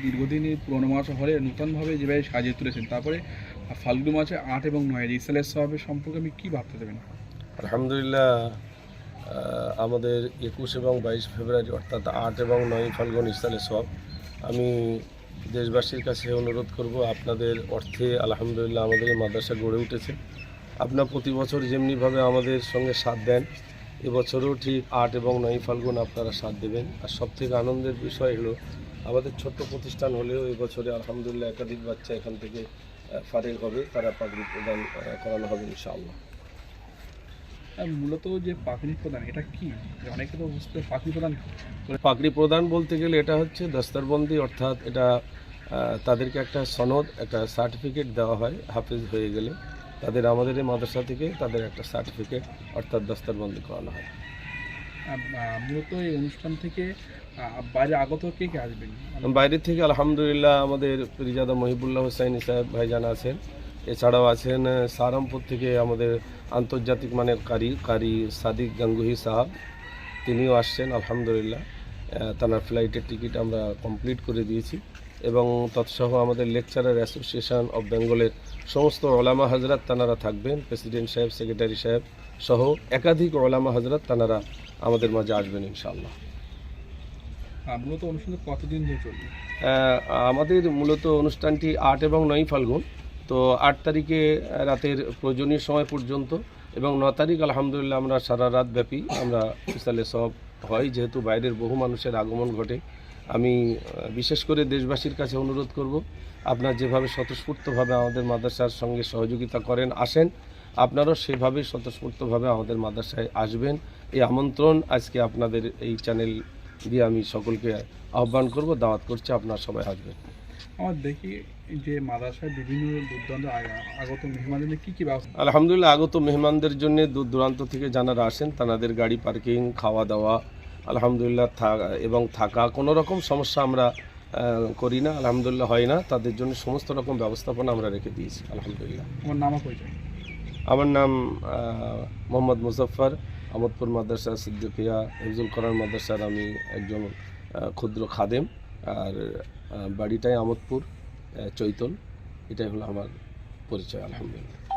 দীর্ঘদিন এই পুরোনো মাছ হলে নূতনভাবে যেভাবে সাজিয়ে তুলেছেন, তারপরে ফাল্গুন মাসে ৮ এবং ৯ ইসলামের সাহাবের সম্পর্কে আমি কী ভাবতে দেবেন? আলহামদুলিল্লাহ, আমাদের ২১ এবং ২২ ফেব্রুয়ারি অর্থাৎ ৮ এবং ৯ ফাল্গুন ইসলামের সব আমি দেশবাসীর কাছে অনুরোধ করব, আপনাদের অর্থে আলহামদুলিল্লাহ আমাদের এই মাদ্রাসা গড়ে উঠেছে। আপনার প্রতি বছর যেমনিভাবে আমাদের সঙ্গে সাথ দেন, এবছরও ঠিক ৮ এবং ৯ ফাল্গুন আপনারা সাথ দেবেন। আর সবথেকে আনন্দের বিষয় হলো, আমাদের ছোট্ট প্রতিষ্ঠান হলেও এবছরে আলহামদুলিল্লাহ একাধিক বাচ্চা এখান থেকে ফারেগ হবে, তারা পাগড়ি প্রদান করানো হবে ইনশাআল্লাহ। মূলত যে পাগড়ি প্রদান, এটা কি? অনেকে তো বুঝতে পাগড়ি প্রদান পাগড়ি প্রদান বলতে গেলে এটা হচ্ছে দস্তরবন্দি, অর্থাৎ এটা তাদেরকে একটা সনদ, একটা সার্টিফিকেট দেওয়া হয় হাফেজ হয়ে গেলে। তাদের আমাদের এই মাদ্রাসা থেকে তাদের একটা সার্টিফিকেট অর্থাৎ দস্তরবন্দি করানো হয়। মূলত এই অনুষ্ঠান থেকে বাইরে আগত কে কে আসবেন? বাইরে থেকে আলহামদুলিল্লাহ আমাদের পিরিজাদা মহিবুল্লাহ হুসাইনি সাহেব ভাইজান আছেন, এছাড়াও আছেন সাহারানপুর থেকে আমাদের আন্তর্জাতিক মানের কারি সাদিক গাঙ্গুহি সাহাব, তিনিও আসছেন আলহামদুলিল্লাহ। তার ফ্লাইটের টিকিট আমরা কমপ্লিট করে দিয়েছি এবং তৎসহ আমাদের লেকচারার অ্যাসোসিয়েশন অফ বেঙ্গলের সমস্ত ওলামা হজরত তানারা থাকবেন, প্রেসিডেন্ট সাহেব, সেক্রেটারি সাহেব সহ একাধিক ওলামা হজরত তানারা আমাদের মাঝে আসবেন ইনশাআল্লাহ। মূলত অনুষ্ঠানটা কতদিন ধরে চলবে? আমাদের মূলত অনুষ্ঠানটি ৮ এবং ৯ ফাল্গুন, তো ৮ তারিখে রাতের প্রয়োজনীয় সময় পর্যন্ত এবং ৯ তারিখ আলহামদুলিল্লাহ আমরা সারা রাত ব্যাপী আমরা ইসালে সব হয়, যেহেতু বাইরের বহু মানুষের আগমন ঘটে। আমি বিশেষ করে দেশবাসীর কাছে অনুরোধ করব, আপনারা যেভাবে স্বতঃস্ফূর্তভাবে আমাদের মাদ্রাসার সঙ্গে সহযোগিতা করেন, আসেন, আপনারাও সেভাবে স্বতঃস্ফূর্তভাবে আমাদের মাদ্রাসায় আসবেন। এই আমন্ত্রণ আজকে আপনাদের এই চ্যানেল দিয়ে আমি সকলকে আহ্বান করব, দাওয়াত করছি, আপনারা সবাই আসবেন। আমার দেখি যে মাদ্রাসায় বিভিন্ন দুর্দান্ত আগত মেহমানদের কী কী ব্যবস্থা? আলহামদুলিল্লাহ, আগত মেহমানদের জন্য দূর দূরান্ত থেকে যারা আসেন তাদের গাড়ি পার্কিং, খাওয়া দাওয়া আলহামদুলিল্লাহ এবং থাকা কোনো রকম সমস্যা আমরা করি না, আলহামদুলিল্লাহ হয় না। তাদের জন্য সমস্ত রকম ব্যবস্থাপনা আমরা রেখে দিয়েছি আলহামদুলিল্লাহ। আমার নামও পরিচয়? আমার নাম মোহাম্মদ মুজফর, আমোদপুর মাদ্রাসা সিদ্দিকিয়া হিফজুল কোরআন মাদ্রাসার আমি একজন ক্ষুদ্র খাদেম। আর বাড়িটাই আমোদপুর চৈতন, এটাই হলো আমার পরিচয় আলহামদুলিল্লাহ।